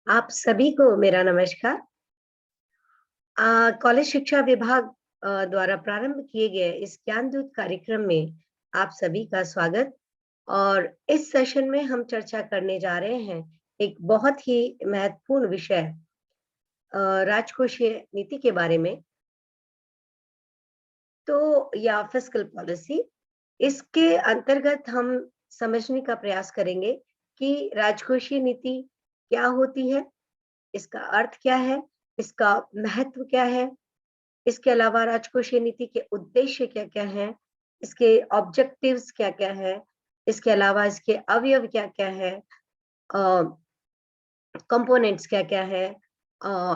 आप सभी को मेरा नमस्कार। कॉलेज शिक्षा विभाग द्वारा प्रारंभ किए गए इस ज्ञान दूत कार्यक्रम में आप सभी का स्वागत। और इस सेशन में हम चर्चा करने जा रहे हैं एक बहुत ही महत्वपूर्ण विषय, राजकोषीय नीति के बारे में। तो या फिस्कल पॉलिसी, इसके अंतर्गत हम समझने का प्रयास करेंगे कि राजकोषीय नीति क्या होती है, इसका अर्थ क्या है, इसका महत्व क्या है, इसके अलावा राजकोषीय नीति के उद्देश्य क्या-क्या हैं, इसके ऑब्जेक्टिव्स क्या-क्या हैं, इसके अलावा इसके अवयव क्या-क्या हैं, अ, कंपोनेंट्स क्या-क्या हैं,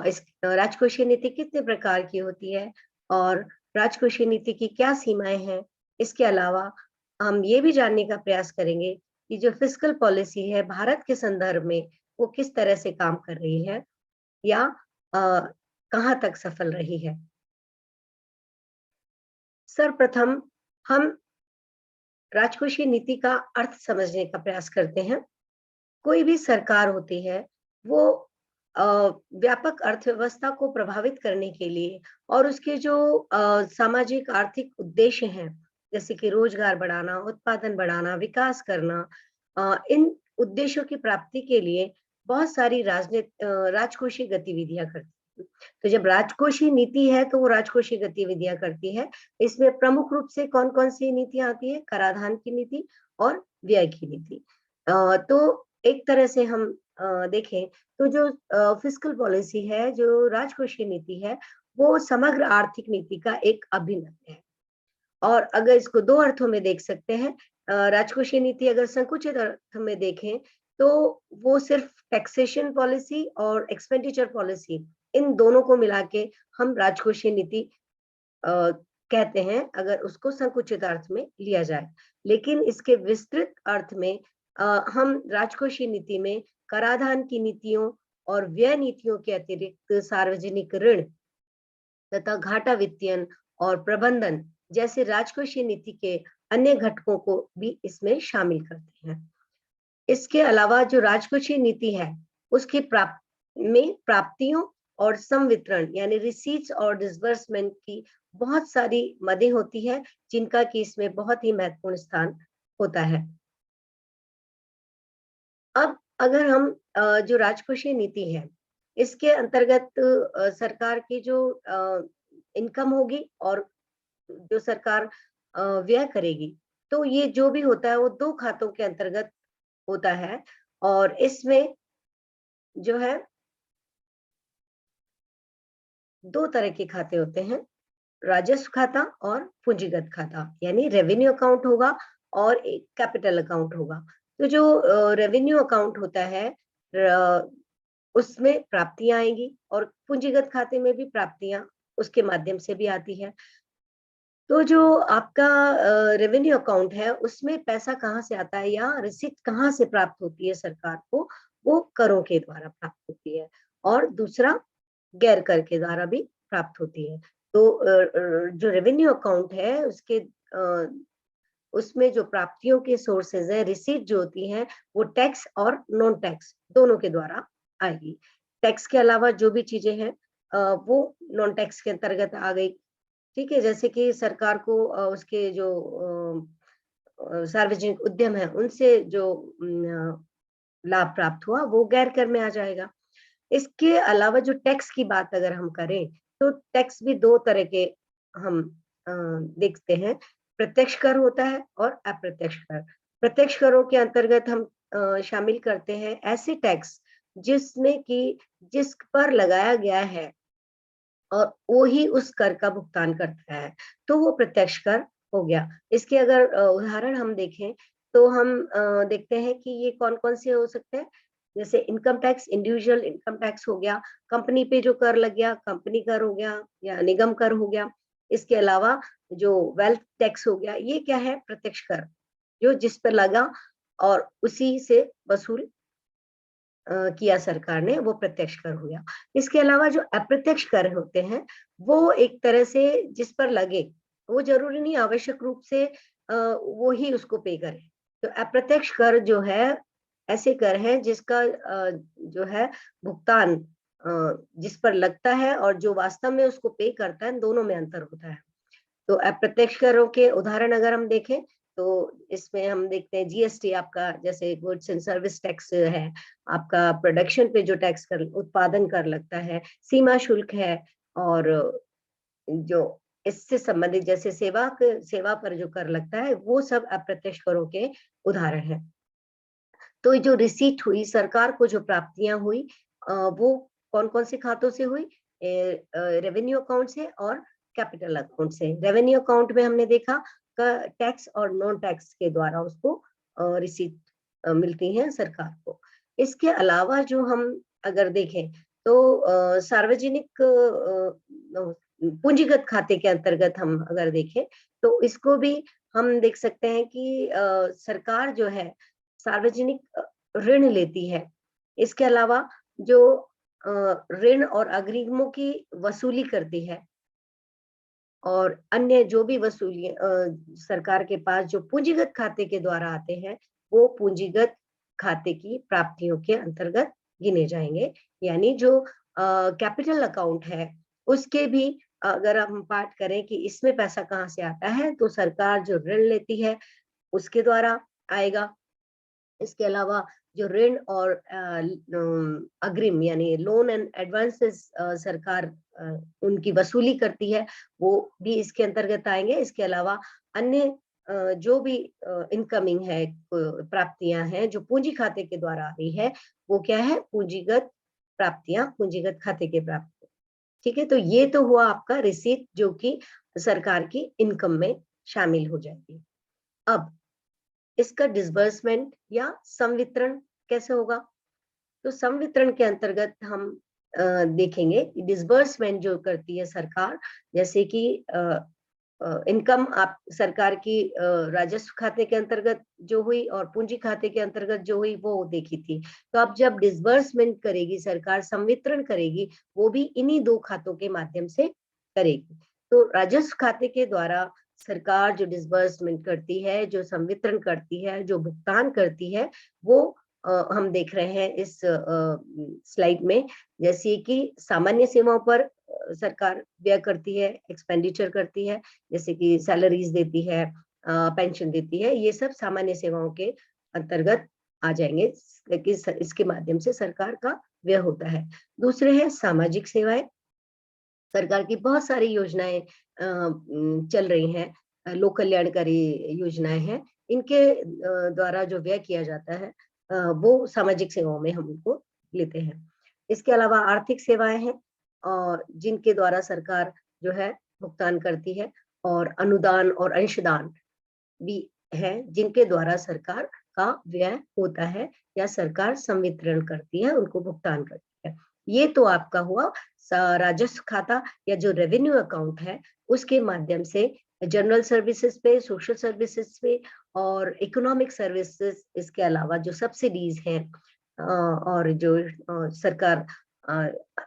इस राजकोषीय नीति कितने प्रकार की होती है और राजकोषीय नीति की क्या सीमाएँ हैं। इसके अलावा हम ये भी जानने का प्रयास करेंगे कि जो फिस्कल पॉलिसी है भारत के संदर्भ में, वो किस तरह से काम कर रही है या कहाँ तक सफल रही है। सर्वप्रथम हम राजकोषीय नीति का अर्थ समझने का प्रयास करते हैं। कोई भी सरकार होती है, वो अ, व्यापक अर्थव्यवस्था को प्रभावित करने के लिए और उसके जो सामाजिक आर्थिक उद्देश्य हैं, जैसे कि रोजगार बढ़ाना, उत्पादन बढ़ाना, विकास करना, इन उद्देश्यों की प्राप्ति के लिए बहुत सारी राजकोषीय गतिविधियां करती है। तो जब राजकोषीय नीति है तो वो राजकोषीय गतिविधियां करती है। इसमें प्रमुख रूप से कौन-कौन सी नीतियां आती है? कराधान की नीति और व्यय की नीति। तो एक तरह से हम देखें तो जो फिस्कल पॉलिसी है, जो राजकोषीय नीति है, वो समग्र आर्थिक नीति का एक अभिन्न अंग है। और अगर इसको 2 अर्थों में देख सकते हैं, राजकोषीय नीति अगर संकुचित अर्थ में देखें, तो वो सिर्फ टैक्सेशन पॉलिसी और एक्सपेंडिचर पॉलिसी, इन दोनों को मिला के हम राजकोषीय नीति अ, कहते हैं, अगर उसको संकुचित अर्थ में लिया जाए। लेकिन इसके विस्तृत अर्थ में हम राजकोषीय नीति में कराधान की नीतियों और व्यय नीतियों के अतिरिक्त सार्वजनिक ऋण तथा घाटा वित्तीयन और प्रबंधन जैसे राजकोषीय नीति के अन्य घटकों को भी इसमें शामिल करते हैं। इसके अलावा जो राजकोषीय नीति है, उसकी प्राप्तियों और संवितरण यानी रिसीट्स और डिसबर्समेंट की बहुत सारी मदें होती है, जिनका कि इसमें बहुत ही महत्वपूर्ण स्थान होता है। अब अगर हम जो राजकोषीय नीति है, इसके अंतर्गत सरकार की जो इनकम होगी और जो सरकार व्यय करेगी, तो ये जो भी होता है वो 2 खातों के अंतर्गत होता है। और इसमें जो है 2 तरह के खाते होते हैं, राजस्व खाता और पूंजीगत खाता, यानी रेवेन्यू अकाउंट होगा और एक कैपिटल अकाउंट होगा। तो जो रेवेन्यू अकाउंट होता है, उसमें प्राप्तियां आएंगी और पूंजीगत खाते में भी प्राप्तियां उसके माध्यम से भी आती है। तो जो आपका रेवेन्यू अकाउंट है, उसमें पैसा कहाँ से आता है या रिसीट कहाँ से प्राप्त होती है सरकार को, वो करों के द्वारा प्राप्त होती है और दूसरा गैर कर के द्वारा भी प्राप्त होती है। तो जो रेवेन्यू अकाउंट है उसके उसमें जो प्राप्तियों के सोर्सेज है, रिसीट जो होती हैं, वो टैक्स और नॉन टैक्स दोनों के द्वारा आएगी। टैक्स के अलावा जो भी चीजें हैं, वो नॉन टैक्स के अंतर्गत आ गई। ठीक है, जैसे कि सरकार को उसके जो सार्वजनिक उद्यम है, उनसे जो लाभ प्राप्त हुआ, वो गैर कर में आ जाएगा। इसके अलावा जो टैक्स की बात अगर हम करें, तो टैक्स भी 2 तरह के हम देखते हैं। प्रत्यक्ष कर होता है और अप्रत्यक्ष कर। प्रत्यक्ष करों के अंतर्गत हम शामिल करते हैं ऐसे टैक्स जिसमें कि जिस पर लगाया गया है और वो ही उस कर का भुगतान करता है, तो वो प्रत्यक्ष कर हो गया। इसके अगर उदाहरण हम देखें, तो हम देखते हैं कि ये कौन-कौन से हो सकते हैं, जैसे income tax, individual income tax हो गया, कंपनी पे जो कर लग गया, कंपनी कर हो गया या निगम कर हो गया। इसके अलावा जो वेल्थ टैक्स हो गया, ये क्या है? प्रत्यक्ष कर, जो जिस पर लगा और उसी से वसूल किया सरकार ने, वो प्रत्यक्ष कर हो गया। इसके अलावा जो अप्रत्यक्ष कर होते हैं, वो एक तरह से जिस पर लगे, वो ज़रूरी नहीं आवश्यक रूप से वो ही उसको पे करे। तो अप्रत्यक्ष कर जो है, ऐसे कर हैं जिसका जो है भुगतान जिस पर लगता है और जो वास्तव में उसको पे करता है, दोनों में अंतर होता है। तो अप्रत्यक्ष करों के उदाहरण अगर हम देखें, तो इसमें हम देखते हैं जीएसटी आपका, जैसे गुड्स एंड सर्विस टैक्स है, आपका प्रोडक्शन पे जो टैक्स कर उत्पादन कर लगता है, सीमा शुल्क है, और जो इससे संबंधित जैसे सेवा पर जो कर लगता है, वो सब अप्रत्यक्ष करों के उदाहरण हैं। तो ये जो रिसीट हुई, सरकार को जो प्राप्तियां हुई, वो कौन कौन से खातों से हुई? रेवेन्यू अकाउंट से और कैपिटल अकाउंट से। रेवेन्यू अकाउंट में हमने देखा टैक्स और नॉन टैक्स के द्वारा उसको रिसीट मिलती हैं सरकार को। इसके अलावा जो हम अगर देखें, तो सार्वजनिक पूंजीगत खाते के अंतर्गत हम अगर देखें, तो इसको भी हम देख सकते हैं कि सरकार जो है सार्वजनिक ऋण लेती है। इसके अलावा जो ऋण और अग्रिमों की वसूली करती है, और अन्य जो भी वसूली सरकार के पास जो पूंजीगत खाते के द्वारा आते हैं, वो पूंजीगत खाते की प्राप्तियों के अंतर्गत गिने जाएंगे। यानी जो कैपिटल अकाउंट है, उसके भी अगर हम पाठ करें कि इसमें पैसा कहाँ से आता है, तो सरकार जो ऋण लेती है उसके द्वारा आएगा। इसके अलावा जो ऋण और अग्रिम यानी लोन एंड एडवांसेस सरकार उनकी वसूली करती है, वो भी इसके अंतर्गत आएंगे। इसके अलावा अन्य जो भी इनकमिंग है, प्राप्तियां हैं जो पूंजी खाते के द्वारा आ रही है, वो क्या है? पूंजीगत प्राप्तियां, पूंजीगत खाते के प्राप्ति। ठीक है, तो ये तो हुआ आपका रिसीट जो कि सरकार की इनकम में शामिल हो जाएगी। अब इसका डिसबर्समेंट या संवितरण कैसे होगा? तो संवितरण के अंतर्गत हम देखेंगे कि डिसबर्समेंट जो करती है सरकार, जैसे कि इनकम आप सरकार की राजस्व खाते के अंतर्गत जो हुई और पूंजी खाते के अंतर्गत जो हुई, वो देखी थी। तो अब जब डिसबर्समेंट करेगी सरकार, संवितरण करेगी, वो भी इन्हीं दो खातों के माध्यम से करेगी। तो राजस्व खाते के द्वारा सरकार जो डिसबर्समेंट करती है, जो संवितरण करती है, जो भुगतान करती है, वो हम देख रहे हैं इस स्लाइड में। जैसे कि सामान्य सेवाओं पर सरकार व्यय करती है, एक्सपेंडिचर करती है, जैसे कि सैलरीज देती है, पेंशन देती है, ये सब सामान्य सेवाओं के अंतर्गत आ जाएंगे, इसके माध्यम से सरकार का व्यय होता है। दूसरे हैं सामाजिक सेवाएं। सरकार की बहुत सारी योजनाएं चल रही हैं, लोक कल्याणकारी योजनाएं हैं, इनके द्वारा जो व्यय किया जाता है, वो सामाजिक सेवाओं में हम उनको लेते हैं। इसके अलावा आर्थिक सेवाएं हैं, और जिनके द्वारा सरकार जो है भुगतान करती है, और अनुदान और अंशदान भी है जिनके द्वारा सरकार का व्यय होता है, या सरकार संवितरण करती है, उनको भुगतान करती है। ये तो आपका हुआ राजस्व खाता या जो रेवेन्यू अकाउंट है, उसके माध्यम से जनरल सर्विसेज पे, सोशल सर्विसेज पे और इकोनॉमिक सर्विसेज, इसके अलावा जो सब्सिडीज हैं और जो सरकार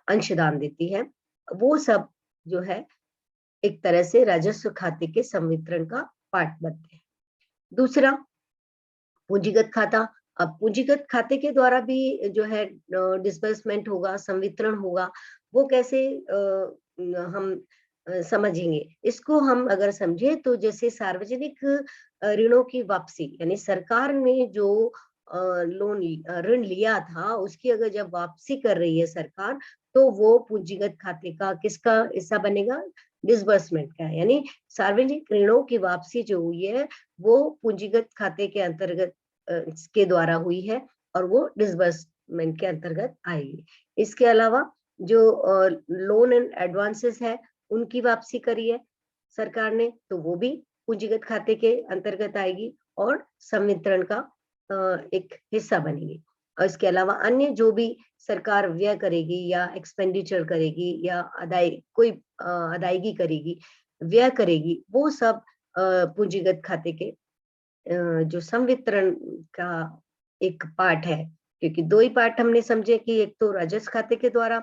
अंशदान देती है, वो सब जो है एक तरह से राजस्व खाते के संवितरण का पार्ट बनते हैं। दूसरा पूंजीगत खाता। अब पूंजीगत खाते के द्वारा भी जो है डिसबर्समेंट होगा, संवितरण होगा, वो कैसे हम समझेंगे? इसको हम अगर समझे, तो जैसे सार्वजनिक ऋणों की वापसी, यानी सरकार ने जो ऋण लिया था, उसकी अगर जब वापसी कर रही है सरकार, तो वो पूंजीगत खाते का किसका हिस्सा बनेगा? डिसबर्समेंट का। यानी सार्वजनिक ऋणों की वापसी जो हुई है, वो पूंजीगत खाते के अंतर्गत के द्वारा हुई है, और वो डिसबर्समेंट के अंतर्गत आएगी। इसके अलावा जो लोन एंड एडवांसेस है, उनकी वापसी करी है सरकार ने, तो वो भी पूंजीगत खाते के अंतर्गत आएगी और संवितरण का एक हिस्सा बनेगी। और इसके अलावा अन्य जो भी सरकार व्यय करेगी या एक्सपेंडिचर करेगी या कोई अदायगी करेगी, व्यय करेगी, वो सब पूंजीगत खाते के जो संवितरण का एक पार्ट है। क्योंकि दो ही पार्ट हमने समझे कि एक तो राजस्व खाते के द्वारा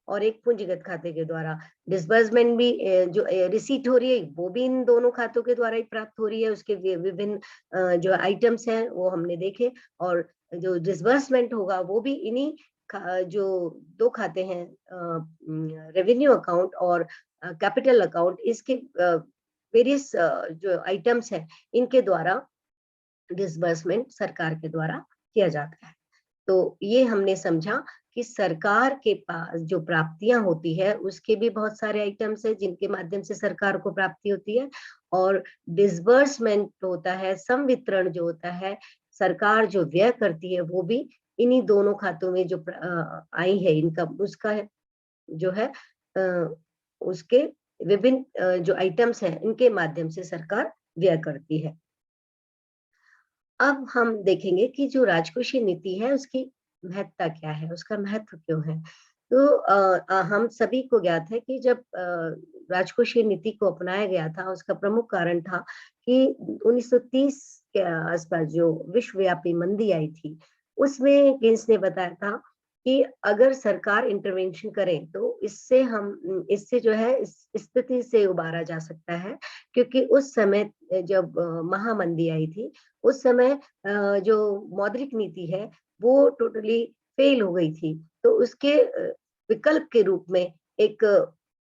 और एक पूंजीगत खाते के द्वारा। डिसबर्समेंट भी जो रिसीट हो रही है वो भी इन दोनों खातों के द्वारा ही प्राप्त हो रही है। उसके विभिन्न जो आइटम्स हैं वो हमने देखे, और जो डिसबर्समेंट होगा वो भी इन्हीं जो दो खाते हैं, रेवेन्यू अकाउंट और कैपिटल अकाउंट, इसके वेरियस जो आइटम्स हैं इनके द्वारा डिसबर्समेंट सरकार के द्वारा किया जाता है। तो ये हमने समझा कि सरकार के पास जो प्राप्तियां होती है उसके भी बहुत सारे आइटम्स है जिनके माध्यम से सरकार को प्राप्ति होती है, और डिसबर्समेंट होता है, संवितरण जो होता है, सरकार जो व्यय करती है वो भी इन्हीं दोनों खातों में जो आई है इनकम, उसका है जो है उसके विभिन्न जो आइटम्स हैं इनके माध्यम से सरकार व्यय करती है। अब हम देखेंगे कि जो राजकोषीय नीति है उसकी महत्ता क्या है, उसका महत्व क्यों है। तो हम सभी को ज्ञात है कि जब राजकोषीय नीति को अपनाया गया था उसका प्रमुख कारण था कि 1930 के आसपास जो विश्वव्यापी मंदी आई थी, उसमें केन्स ने बताया था कि अगर सरकार इंटरवेंशन करे तो इससे जो है इस स्थिति से उबारा जा सकता है, क्योंकि उस समय जब महामंदी आई थी उस समय जो मौद्रिक नीति है वो टोटली फेल हो गई थी। तो उसके विकल्प के रूप में एक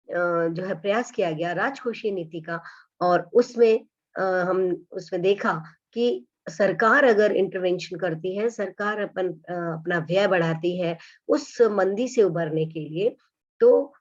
जो है प्रयास किया गया राजकोषीय नीति का, और उसमें हम उसमें देखा कि सरकार अगर इंटरवेंशन करती है, सरकार अपना व्यय बढ़ाती है उस मंदी से उबरने के लिए, तो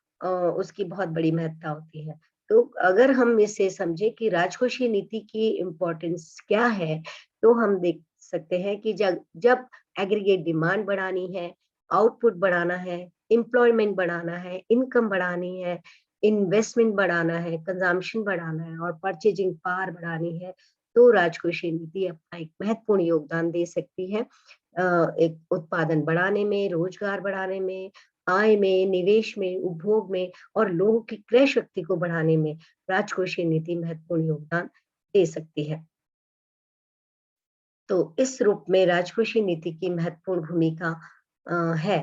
उसकी बहुत बड़ी महत्ता होती है। तो अगर हम इसे समझे कि राजकोषीय नीति की इम्पोर्टेंस क्या है, तो हम देख सकते हैं कि जब जब एग्रीगेट डिमांड बढ़ानी है, आउटपुट बढ़ाना है, एम्प्लॉयमेंट बढ़ाना है, इनकम बढ़ानी है, इन्वेस्टमेंट बढ़ाना है, कंजम्पशन बढ़ाना है और परचेजिंग पावर बढ़ानी है, तो राजकोषीय नीति अपना एक महत्वपूर्ण योगदान दे सकती है। एक उत्पादन बढ़ाने में, रोजगार बढ़ाने में, आय में, निवेश में, उपभोग में और लोगों की क्रय शक्ति को बढ़ाने में राजकोषीय नीति महत्वपूर्ण योगदान दे सकती है। तो इस रूप में राजकोषीय नीति की महत्वपूर्ण भूमिका है।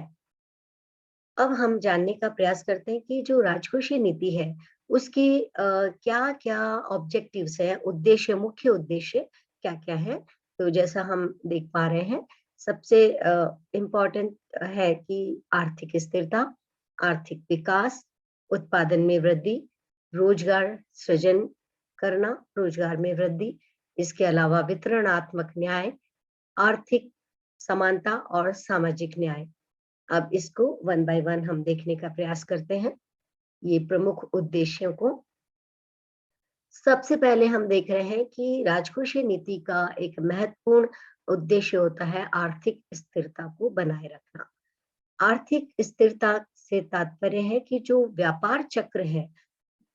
अब हम जानने का प्रयास करते हैं कि जो राजकोषीय नीति है उसकी क्या-क्या ऑब्जेक्टिव्स हैं, उद्देश्य, मुख्य उद्देश्य क्या-क्या है। तो जैसा हम देख पा रहे हैं, सबसे इम्पोर्टेंट है कि आर्थिक स्थिरता, आर्थिक विकास, उत्पादन में वृद्धि, रोजगार सृजन करना, रोजगार में वृद्धि, इसके अलावा वितरणात्मक न्याय, आर्थिक समानता और सामाजिक न्याय। अब इसको वन बाय वन हम देखने का प्रयास करते हैं, ये प्रमुख उद्देश्यों को। सबसे पहले हम देख रहे हैं कि राजकोषीय नीति का एक महत्वपूर्ण उद्देश्य होता है आर्थिक स्थिरता को बनाए रखना। आर्थिक स्थिरता से तात्पर्य है कि जो व्यापार चक्र है,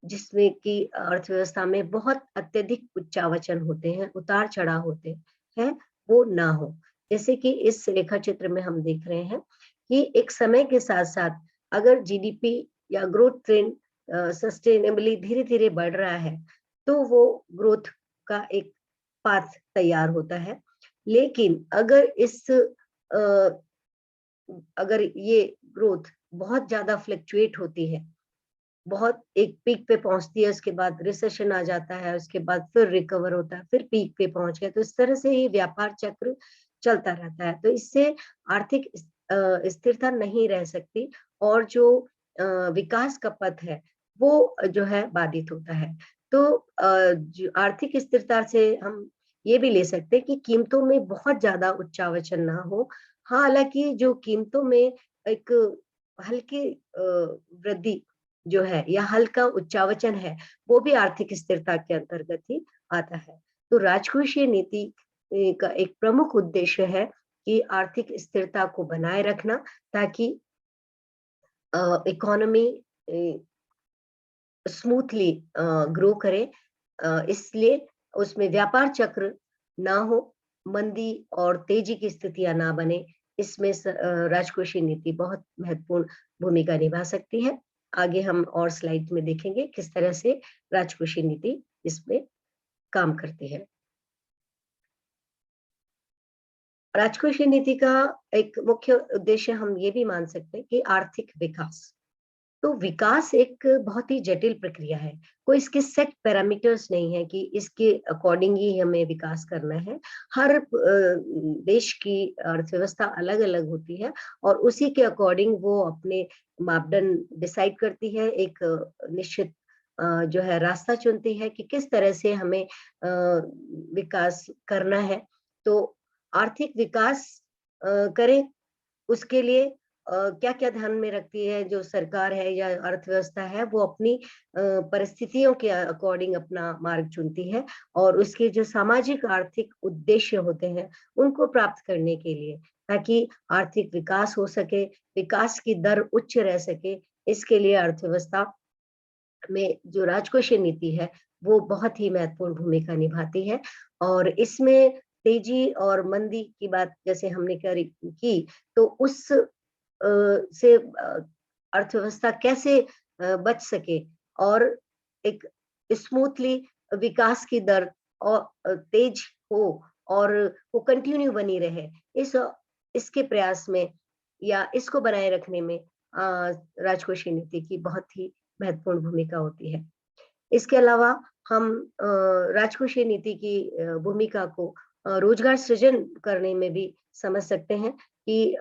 जिसमें कि अर्थव्यवस्था में बहुत अत्यधिक उच्चावचन होते हैं, उतार-चढ़ाव होते हैं, वो ना हो। जैसे कि इस रेखा चित्र में हम देख रहे हैं कि एक समय के साथ-साथ अगर जीडीपी या ग्रोथ ट्रेंड सस्टेनेबली धीरे-धीरे बढ़ रहा है, तो वो ग्रोथ का एक पाथ तैयार होता है। लेकिन अगर ये ग्रोथ बहुत ज़्यादा फ्लक्चुएट होती है, बहुत एक पीक पे पहुंचती है, उसके बाद रिसेशन आ जाता है, उसके बाद फिर रिकवर होता है, फिर पीक पे पहुंच गया, तो इस तरह से ये व्यापार चक्र चलता रहता है। तो इससे आर्थिक स्थिरता नहीं रह सकती, और जो विकास का पथ है वो जो है बाधित होता है। तो जो आर्थिक स्थिरता से हम ये भी ले सकते हैं कि कीमतों में बहुत ज्यादा उच्चावचन ना हो। हाँ, हालांकि जो कीमतों में एक हल्की वृद्धि जो है या हल्का उच्चावचन है, वो भी आर्थिक स्थिरता के अंतर्गत ही आता है। तो राजकोषीय नीति का एक प्रमुख उद्देश्य है कि आर्थिक स्थिरता को बनाए रखना, ताकि इकोनॉमी स्मूथली ग्रो करे, इसलिए उसमें व्यापार चक्र ना हो, मंदी और तेजी की स्थितियां ना बने। इसमें राजकोषीय नीति बहुत महत्वपूर्ण भूमिका निभा सकती है। आगे हम और स्लाइड में देखेंगे किस तरह से राजकोषीय नीति इसमें काम करती है। राजकोषीय नीति का एक मुख्य उद्देश्य हम ये भी मान सकते हैं कि आर्थिक विकास। तो विकास एक बहुत ही जटिल प्रक्रिया है। कोई इसके सेट पैरामीटर्स नहीं है कि इसके अकॉर्डिंग ही हमें विकास करना है। हर देश की अर्थव्यवस्था अलग-अलग होती है और उसी के अकॉर्डिंग वो अपने मापदंड डिसाइड करती है, एक निश्चित जो है रास्ता चुनती है कि किस तरह से हमें विकास करना है। तो आर्थिक विकास करें उसके लिए क्या-क्या ध्यान में रखती है जो सरकार है या अर्थव्यवस्था है, वो अपनी परिस्थितियों के अकॉर्डिंग अपना मार्ग चुनती है और उसके जो सामाजिक आर्थिक उद्देश्य होते हैं, उनको प्राप्त करने के लिए, ताकि आर्थिक विकास हो सके, विकास की दर उच्च रह सके, इसके लिए अर्थव्यवस्था में जो राजकोषीय नीति है, वो बहुत ही महत्वपूर्ण भूमिका निभाती है और इसमें तेजी और मंदी की बात जैसे हमने करी की, तो उस से अर्थव्यवस्था कैसे बच सके और एक स्मूथली विकास की दर और तेज हो और वो कंटिन्यू बनी रहे। इसके प्रयास में या इसको बनाए रखने में राजकोषीय नीति की बहुत ही महत्वपूर्ण भूमिका होती है। इसके अलावा हम राजकोषीय नीति की भूमिका को रोजगार सृजन करने में भी समझ सकते हैं कि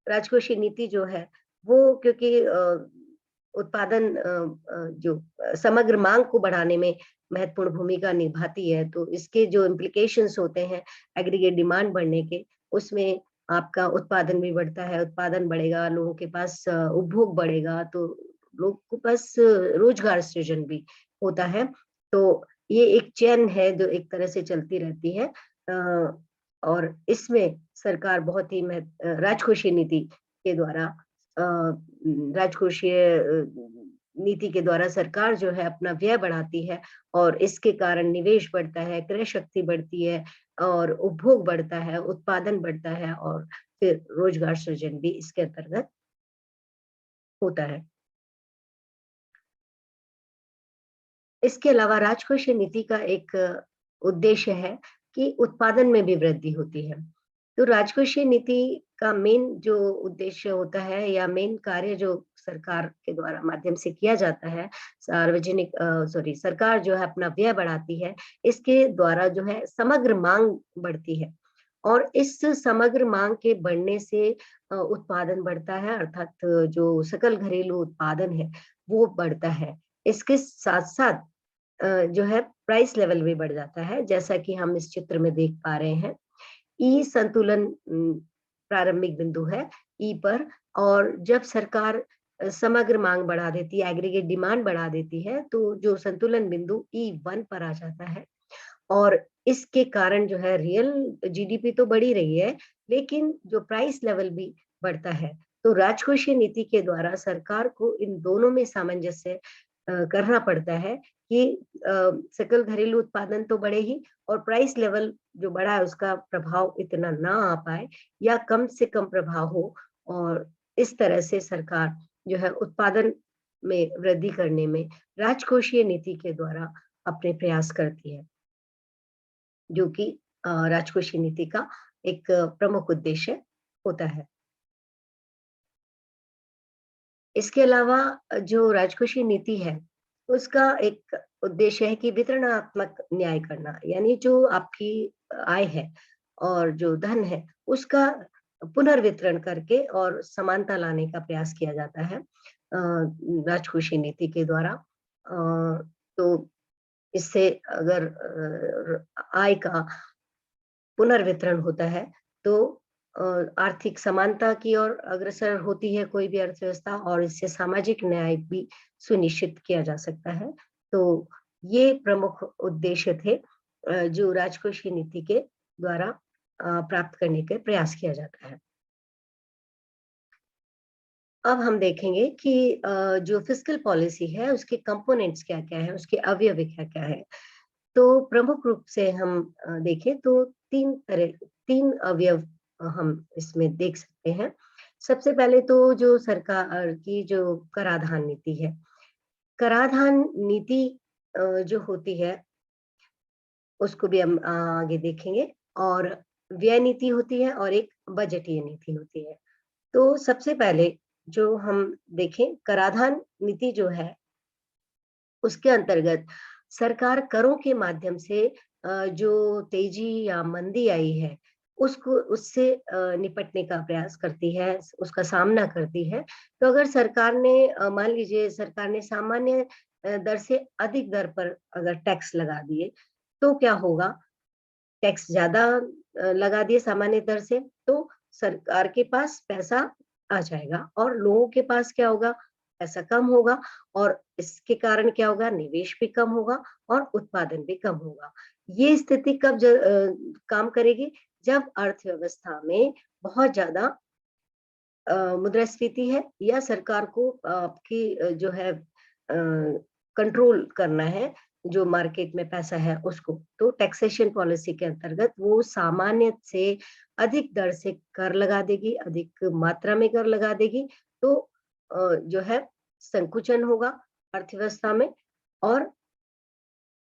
राजकोषीय नीति जो है वो क्योंकि उत्पादन जो समग्र मांग को बढ़ाने में महत्वपूर्ण भूमिका निभाती है, तो इसके जो इम्प्लीकेशंस होते हैं एग्रीगेट डिमांड बढ़ने के, उसमें आपका उत्पादन भी बढ़ता है, उत्पादन बढ़ेगा, लोगों के पास उपभोग बढ़ेगा, तो लोग के पास रोजगार सृजन भी होता है। तो ये एक चेन है जो एक तरह से चलती रहती है और इसमें सरकार बहुत ही राजकोषीय नीति के द्वारा राजकोषीय नीति के द्वारा सरकार जो है अपना व्यय बढ़ाती है और इसके कारण निवेश बढ़ता है, क्रय शक्ति बढ़ती है और उपभोग बढ़ता है, उत्पादन बढ़ता है और फिर रोजगार सृजन भी इसके अंतर्गत होता है। इसके अलावा राजकोषीय नीति का एक उद्देश्य है कि उत्पादन में भी वृद्धि होती है। तो राजकोषीय नीति का मेन जो उद्देश्य होता है या मेन कार्य जो सरकार के द्वारा माध्यम से किया जाता है, सार्वजनिक सॉरी सरकार जो है अपना व्यय बढ़ाती है, इसके द्वारा जो है समग्र माँग बढ़ती है और इस समग्र माँग के बढ़ने से उत्पादन बढ़ता है अर्थात जो सकल घरेलू उत्पादन है, वो बढ़ता है। इसके साथ-साथ जो है प्राइस लेवल भी बढ़ जाता है, जैसा कि हम इस चित्र में देख पा रहे हैं। ई संतुलन प्रारंभिक बिंदु है ई पर और जब सरकार समग्र मांग बढ़ा देती है, एग्रीगेट डिमांड बढ़ा देती है, तो जो संतुलन बिंदु ई1 पर आ जाता है और इसके कारण जो है रियल जीडीपी तो बढ़ ही रही है, लेकिन जो प्राइस लेवल भी बढ़ता है। तो राजकोषीय नीति के द्वारा सरकार को इन दोनों में सामंजस्य करना पड़ता है कि सकल घरेलू उत्पादन तो बढ़े ही और प्राइस लेवल जो बढ़ा है उसका प्रभाव इतना ना आ पाए या कम से कम प्रभाव हो और इस तरह से सरकार जो है उत्पादन में वृद्धि करने में राजकोषीय नीति के द्वारा अपने प्रयास करती है, जो कि राजकोषीय नीति का एक प्रमुख उद्देश्य होता है। इसके अलावा जो राजकोषीय नीति है, उसका एक उद्देश्य है कि वितरणात्मक न्याय करना, यानी जो आपकी आय है और जो धन है, उसका पुनर्वितरण करके और समानता लाने का प्रयास किया जाता है राजकोषीय नीति के द्वारा। तो इससे अगर आय का पुनर्वितरण होता है, तो अ, आर्थिक समानता की ओर अग्रसर होती है कोई भी अर्थव्यवस्था और इससे सामाजिक न्याय भी सुनिश्चित किया जा सकता है। तो ये प्रमुख उद्देश्य थे जो राजकोषीय नीति के द्वारा प्राप्त करने के प्रयास किया जाता है। अब हम देखेंगे कि जो फिस्कल पॉलिसी है उसके कंपोनेंट्स क्या-क्या हैं, उसके अवयव क्या-क्या हैं। तो प्रमुख रूप से हम देखें तो 3 अवयव हम इसमें देख सकते हैं। सबसे पहले तो जो सरकार की जो कराधान नीति है, कराधान नीति जो होती है उसको भी हम आगे देखेंगे और व्यय नीति होती है और एक बजटीय नीति होती है। तो सबसे पहले जो हम देखें कराधान नीति जो है, उसके अंतर्गत सरकार करों के माध्यम से जो तेजी या मंदी आई है, उसको उससे निपटने का प्रयास करती है, उसका सामना करती है। तो अगर सरकार ने मान लीजिए सरकार ने सामान्य दर से अधिक दर पर अगर टैक्स लगा दिए, तो क्या होगा? टैक्स ज़्यादा लगा दिए सामान्य दर से, तो सरकार के पास पैसा आ जाएगा और लोगों के पास क्या होगा? पैसा कम होगा और इसके कारण क्या होगा? निवेश भी कम होगा और उत्पादन भी कम होगा। ये स्थिति कब काम करेगी? जब अर्थव्यवस्था में बहुत ज़्यादा मुद्रास्फीति है या सरकार को आपकी जो है कंट्रोल करना है, जो मार्केट में पैसा है उसको। तो टैक्सेशन पॉलिसी के अंतर्गत वो सामान्य से अधिक दर से कर लगा देगी, अधिक मात्रा में कर लगा देगी, तो जो है संकुचन होगा अर्थव्यवस्था में और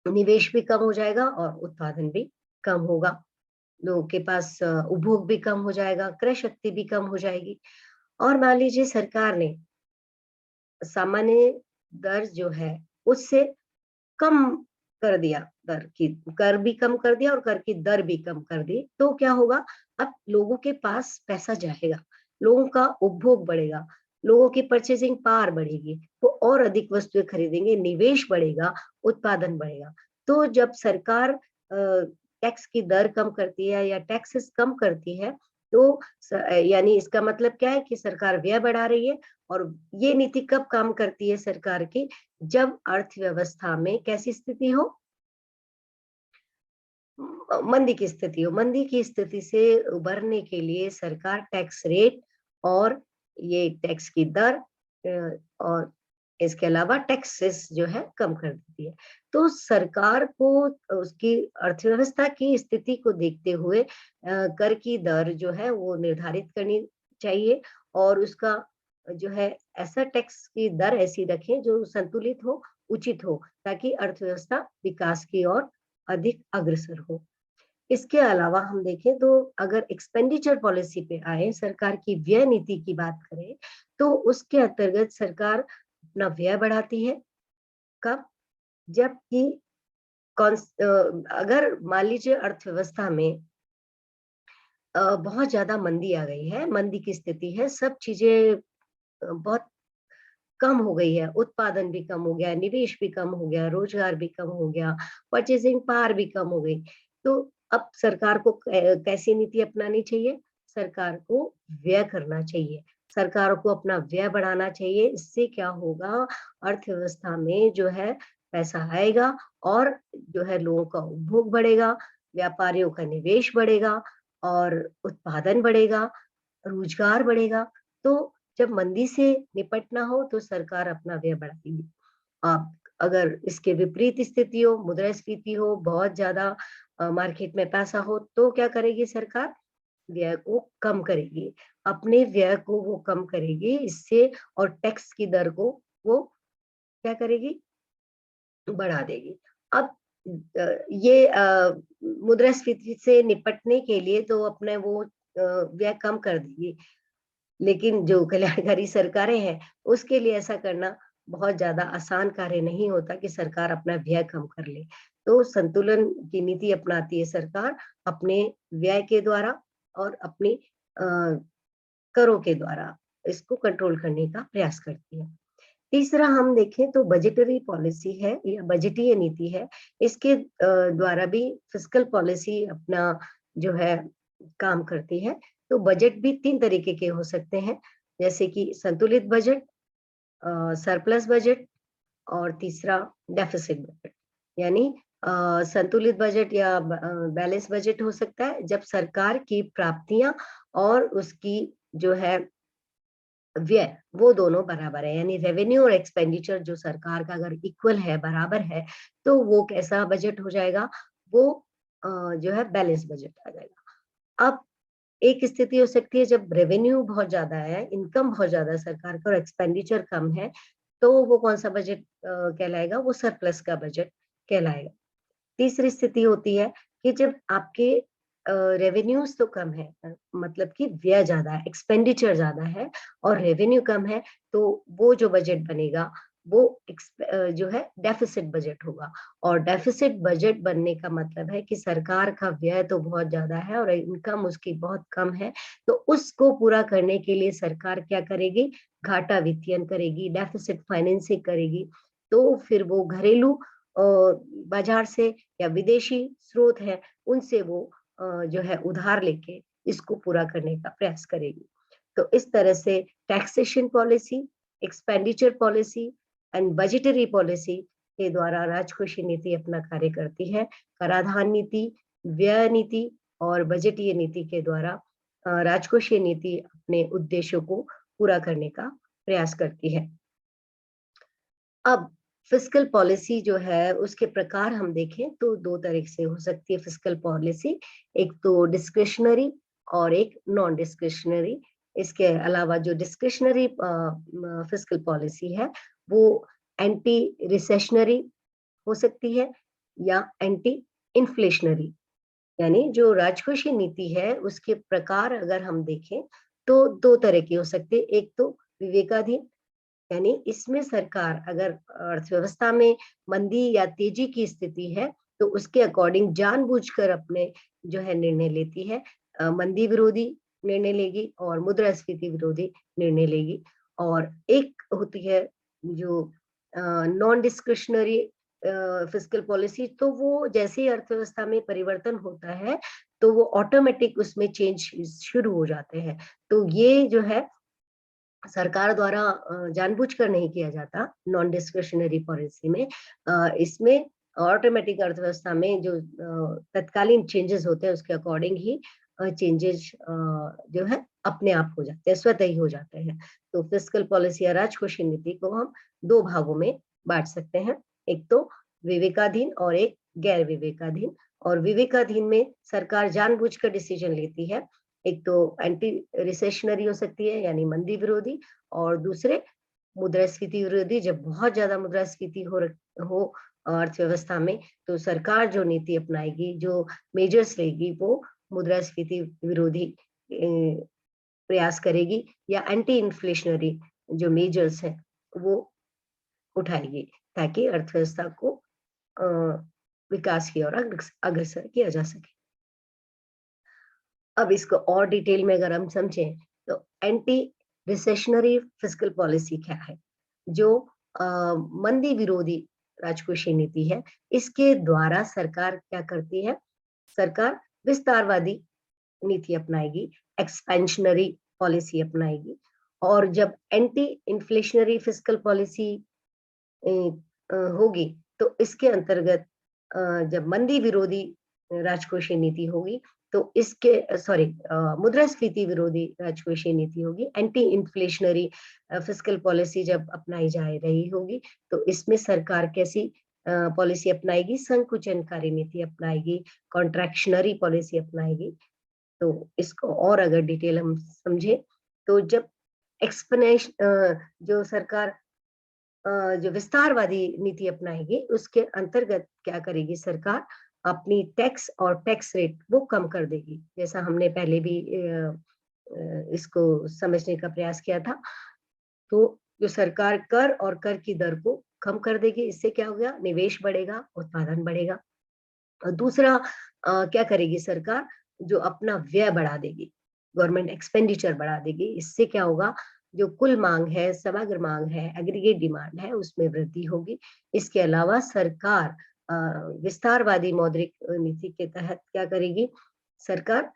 निवेश भी कम हो जाएगा और उत्पादन भी कम होगा। लोगों के पास उपभोग भी कम हो जाएगा, क्रय शक्ति भी कम हो जाएगी। और मान लीजिए सरकार ने सामान्य दर जो है उससे कम कर दिया, दर की कर भी कम कर दिया और कर की दर भी कम कर दी, तो क्या होगा? अब लोगों के पास पैसा जाएगा, लोगों का उपभोग बढ़ेगा, लोगों की परचेजिंग पावर बढ़ेगी, वो और अधिक वस्तुएं खरीदेंगे, निवेश बढ़ेगा, उत्पादन बढ़ेगा। तो जब सरकार टैक्स की दर कम करती है या टैक्सेस कम करती है, तो यानी इसका मतलब क्या है कि सरकार व्यय बढ़ा रही है और ये नीति कब काम करती है सरकार की? जब अर्थव्यवस्था में कैसी स्थिति हो? मंदी की स्थिति हो। मंदी की स्थिति से उबरने के लिए सरकार टैक्स रेट और ये टैक्स की दर और इसके अलावा टैक्सेस जो है कम कर देती है। तो सरकार को उसकी अर्थव्यवस्था की स्थिति को देखते हुए कर की दर जो है वो निर्धारित करनी चाहिए और उसका जो है ऐसा टैक्स की दर ऐसी रखें जो संतुलित हो, उचित हो, ताकि अर्थव्यवस्था विकास की ओर अधिक अग्रसर हो। इसके अलावा हम देखें तो अगर एक्सपेंडिचर पॉलिसी पे आए, सरकार की व्यय नीति की बात करें, तो उसके अंतर्गत सरकार अपना व्यय बढ़ाती है। कब? जबकि अगर मान लीजिए अर्थव्यवस्था में बहुत ज़्यादा मंदी आ गई है, मंदी की स्थिति है, सब चीज़ें बहुत कम हो गई है, उत्पादन भी कम हो गया, निवेश भी कम हो गया, रोजगार भी कम हो गया, परचेजिंग पावर भी कम हो गई। तो अब सरकार को कैसी नीति अपनानी चाहिए? सरकार को व्यय करना चाहिए, सरकार को अपना व्यय बढ़ाना चाहिए। इससे क्या होगा? अर्थव्यवस्था में जो है पैसा आएगा और जो है लोगों का उपभोग बढ़ेगा, व्यापारियों का निवेश बढ़ेगा और उत्पादन बढ़ेगा, रोजगार बढ़ेगा। तो जब मंदी से निपटना हो तो सरकार अपना व्यय बढ़ाएगी। आप अगर इसके विपरीत स्थिति हो, मुद्रास्फीति हो, बहुत ज़्यादा मार्केट में पैसा हो, तो क्या करेगी सरकार? व्यय को कम करेगी। अपने व्यय को वो कम करेगी इससे और टैक्स की दर को वो क्या करेगी? बढ़ा देगी। अब ये मुद्रास्फीति से निपटने के लिए तो अपने वो व्यय कम कर देगी। लेकिन जो कल्याणकारी सरकारें हैं, उसके लिए ऐसा करना बहुत ज़्यादा आसान कार्य नहीं होता कि सरकार अपना व्यय कम कर ले। तो संतुलन की नीति अपनाती है सरकार अपने व्यय के द्वारा और अपनी अ, करों के द्वारा इसको कंट्रोल करने का प्रयास करती है। तीसरा हम देखें तो बजटरी पॉलिसी है या बजटीय नीति है। इसके द्वारा भी फिस्कल पॉलिसी अपना जो है काम करती है। तो बजट भी 3 तरीके के हो सकते हैं, जैसे कि संतुलित बजट, सरप्लस बजट और तीसरा डेफिसिट बजट। यानी संतुलित बजट या बैलेंस बजट हो सकता है जब सरकार की प्राप्तियां और उसकी जो है व्यय वो दोनों बराबर है, यानी रेवेन्यू और एक्सपेंडिचर जो सरकार का अगर इक्वल है, बराबर है, तो वो कैसा बजट हो जाएगा? वो जो है बैलेंस बजट आ जाएगा। अब एक स्थिति हो सकती है जब रेवेन्यू बहुत ज्यादा है, इनकम बहुत ज्यादा है सरकार का और एक्सपेंडिचर कम है, तो वो कौन सा बजट कहलाएगा? वो सरप्लस का बजट कहलाएगा। तीसरी स्थिति होती है कि जब आपके रेवेन्यूज तो कम है, मतलब कि व्यय ज्यादा है, एक्सपेंडिचर ज्यादा है और रेवेन्यू कम है, तो वो जो बजट बनेगा वो जो है डेफिसिट बजट होगा। और डेफिसिट बजट बनने का मतलब है कि सरकार का व्यय तो बहुत ज्यादा है और इनकम उसकी बहुत कम है, तो उसको पूरा करने के लिए सरकार क्या करेगी? घाटा वित्तीयन करेगी, डेफिसिट फाइनेंसिंग करेगी। तो फिर वो घरेलू बाजार से या विदेशी स्रोत है उनसे वो जो है उधार लेके इसको पूरा करने का प्रयास करेगी। तो इस तरह से taxation policy, expenditure policy and budgetary policy के द्वारा राजकोषीय नीति अपना कार्य करती है। कराधान नीति, व्यय नीति और बजटीय नीति के द्वारा राजकोषीय नीति अपने उद्देश्यों को पूरा करने का प्रयास करती है। अब फिस्कल पॉलिसी जो है उसके प्रकार हम देखें तो दो तरह से हो सकती है फिस्कल पॉलिसी, एक तो डिस्क्रिशनरी और एक नॉन डिस्क्रिशनरी। इसके अलावा जो डिस्क्रिशनरी फिस्कल पॉलिसी है वो एंटी रिसेशनरी हो सकती है या एंटी इन्फ्लेशनरी। यानी जो राजकोषीय नीति है उसके प्रकार अगर हम देखें तो दो तरह की हो सकती है। एक तो विवेकाधीन, यानी इसमें सरकार अगर अर्थव्यवस्था में मंदी या तेजी की स्थिति है तो उसके अकॉर्डिंग जानबूझकर अपने जो है निर्णय लेती है, मंदी विरोधी निर्णय लेगी और मुद्रास्फीति विरोधी निर्णय लेगी। और एक होती है जो नॉन डिस्क्रिशनरी फिस्कल पॉलिसी, तो वो जैसे ही अर्थव्यवस्था में परिवर्तन होता है तो वो ऑटोमेटिक उसमें चेंज शुरू हो जाते हैं। तो ये जो है सरकार द्वारा जानबूझकर नहीं किया जाता नॉन डिस्क्रिशनरी पॉलिसी में। इसमें ऑटोमेटिक अर्थव्यवस्था में जो तत्कालीन चेंजेस होते हैं उसके अकॉर्डिंग ही चेंजेस जो है अपने आप हो जाते हैं, स्वतः ही हो जाते हैं। तो फिस्कल पॉलिसी या राजकोषीय नीति को हम दो भागों में बांट सकते हैं, एक तो विवेकाधीन और एक गैर विवेकाधीन। और विवेकाधीन में सरकार जानबूझकर डिसीजन लेती है, एक तो एंटी रिसेशनरी हो सकती है यानी मंदी विरोधी, और दूसरे मुद्रास्फीति विरोधी। जब बहुत ज्यादा मुद्रास्फीति हो अर्थव्यवस्था में तो सरकार जो नीति अपनाएगी, जो मेजर्स लेगी, वो मुद्रास्फीति विरोधी प्रयास करेगी या एंटी इन्फ्लेशनरी जो मेजर्स है वो उठाएगी, ताकि अर्थव्यवस्था को अ, विकास की ओर अग्रसर किया जा सके। अब इसको और डिटेल में अगर हम समझें तो एंटी रिसेशनरी फिस्कल पॉलिसी क्या है? जो मंदी विरोधी राजकोषीय नीति है, इसके द्वारा सरकार क्या करती है? सरकार विस्तारवादी नीति अपनाएगी, एक्सपेंशनरी पॉलिसी अपनाएगी। और जब एंटी इन्फ्लेशनरी फिस्कल पॉलिसी होगी तो इसके अंतर्गत जब मंदी विरोधी राजकोषीय नीति होगी तो इसके सॉरी मुद्रास्फीति विरोधी राजकोषीय नीति होगी, एंटी इन्फ्लेशनरी फिस्कल पॉलिसी जब अपनाई जा रही होगी तो इसमें सरकार कैसी पॉलिसी अपनाएगी? संकुचनकारी नीति अपनाएगी, कॉन्ट्रैक्शनरी पॉलिसी अपनाएगी। तो इसको और अगर डिटेल हम समझे तो जब जो सरकार जो विस्तारवादी नीति अपनाएगी उसके अंतर्गत क्या करेगी सरकार? अपनी टैक्स और टैक्स रेट वो कम कर देगी, जैसा हमने पहले भी इसको समझने का प्रयास किया था। तो जो सरकार कर और कर की दर को कम कर देगी, इससे क्या होगा? निवेश बढ़ेगा, उत्पादन बढ़ेगा। और दूसरा क्या करेगी सरकार? जो अपना व्यय बढ़ा देगी, गवर्नमेंट एक्सपेंडिचर बढ़ा देगी। इससे क्या होगा? जो कुल मांग है, समग्र मांग है, एग्रीगेट डिमांड है, उसमें वृद्धि होगी। इसके अलावा सरकार विस्तारवादी मौद्रिक नीति के तहत क्या करेगी? सरकार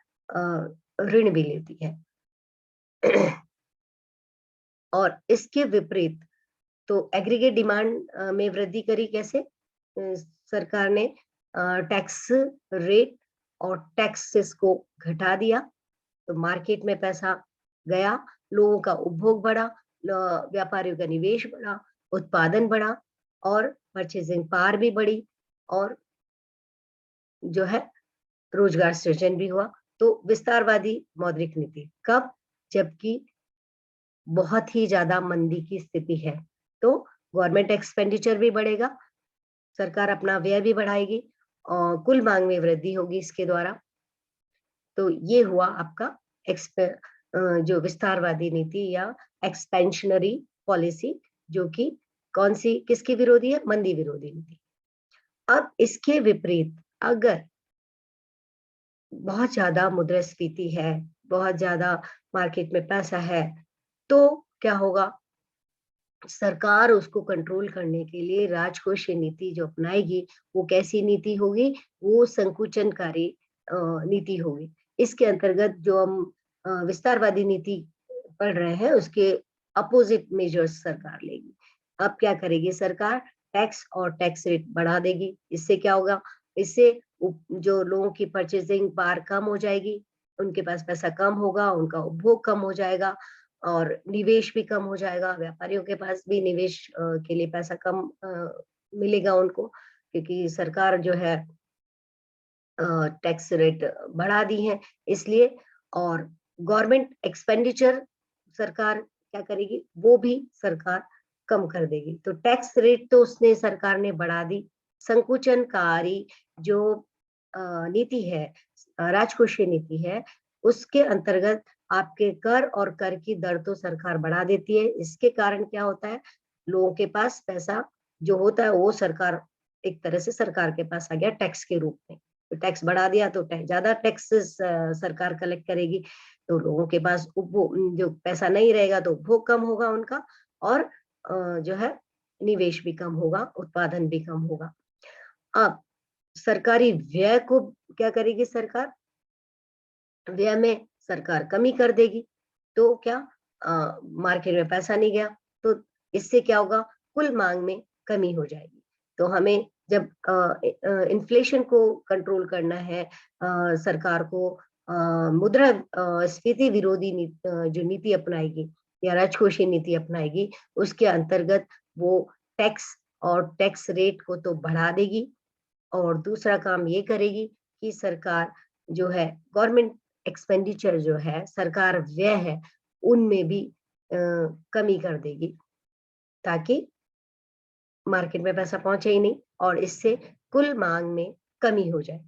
ऋण भी लेती है। और इसके विपरीत तो एग्रीगेट डिमांड में वृद्धि करी कैसे? सरकार ने टैक्स रेट और टैक्सेस को घटा दिया, तो मार्केट में पैसा गया, लोगों का उपभोग बढ़ा, व्यापारियों का निवेश बढ़ा, उत्पादन बढ़ा और परचेजिंग पावर भी बढ़ी और जो है रोजगार सृजन भी हुआ। तो विस्तारवादी मौद्रिक नीति कब? जबकि बहुत ही ज्यादा मंदी की स्थिति है, तो गवर्नमेंट एक्सपेंडिचर भी बढ़ेगा, सरकार अपना व्यय भी बढ़ाएगी और कुल मांग में वृद्धि होगी इसके द्वारा। तो ये हुआ आपका जो विस्तारवादी नीति या एक्सपेंशनरी पॉलिसी, जो कि कौन सी किसकी विरोधी है? मंदी विरोधी नीति। अब इसके विपरीत अगर बहुत ज़्यादा मुद्रास्फीति है, बहुत ज़्यादा मार्केट में पैसा है, तो क्या होगा? सरकार उसको कंट्रोल करने के लिए राजकोषीय नीति जो अपनाएगी, वो कैसी नीति होगी? वो संकुचनकारी नीति होगी। इसके अंतर्गत जो हम विस्तारवादी नीति पढ़ रहे हैं, उसके अपोजिट मेजर्स सरकार लेगी। अब क्या करेगी सरकार? टैक्स और टैक्स रेट बढ़ा देगी। इससे क्या होगा? इससे जो लोगों की परचेजिंग पावर कम हो जाएगी, उनके पास पैसा कम होगा, उनका उपभोग कम हो जाएगा और निवेश भी कम हो जाएगा। व्यापारियों के पास भी निवेश के लिए पैसा कम मिलेगा उनको, क्योंकि सरकार जो है टैक्स रेट बढ़ा दी है इसलिए। और गवर्नमेंट एक्सपेंडिचर सरकार क्या करेगी? वो भी सरकार कम कर देगी। तो टैक्स रेट तो उसने सरकार ने बढ़ा दी। संकुचनकारी जो नीति है, राजकोषीय नीति है, उसके अंतर्गत आपके कर और कर की दर तो सरकार बढ़ा देती है। इसके कारण क्या होता है? लोगों के पास पैसा जो होता है वो सरकार, एक तरह से सरकार के पास आ गया टैक्स के रूप में। तो टैक्स बढ़ा दिया तो ज्यादा टैक्सेस सरकार कलेक्ट करेगी, तो लोगों के पास उपभोग जो पैसा नहीं रहेगा तो उपभोग कम होगा उनका, और जो है निवेश भी कम होगा, उत्पादन भी कम होगा। अब सरकारी व्यय को क्या करेगी सरकार? व्यय में सरकार कमी कर देगी। तो क्या मार्केट में पैसा नहीं गया, तो इससे क्या होगा? कुल मांग में कमी हो जाएगी। तो हमें जब इन्फ्लेशन को कंट्रोल करना है, सरकार को मुद्रा स्फीति विरोधी जो नीति अपनाएगी या राजकोषीय नीति अपनाएगी, उसके अंतर्गत वो टैक्स और टैक्स रेट को तो बढ़ा देगी, और दूसरा काम ये करेगी कि सरकार जो है गवर्नमेंट एक्सपेंडिचर जो है, सरकार व्यय है, उनमें भी कमी कर देगी, ताकि मार्केट में पैसा पहुंचे ही नहीं और इससे कुल मांग में कमी हो जाए।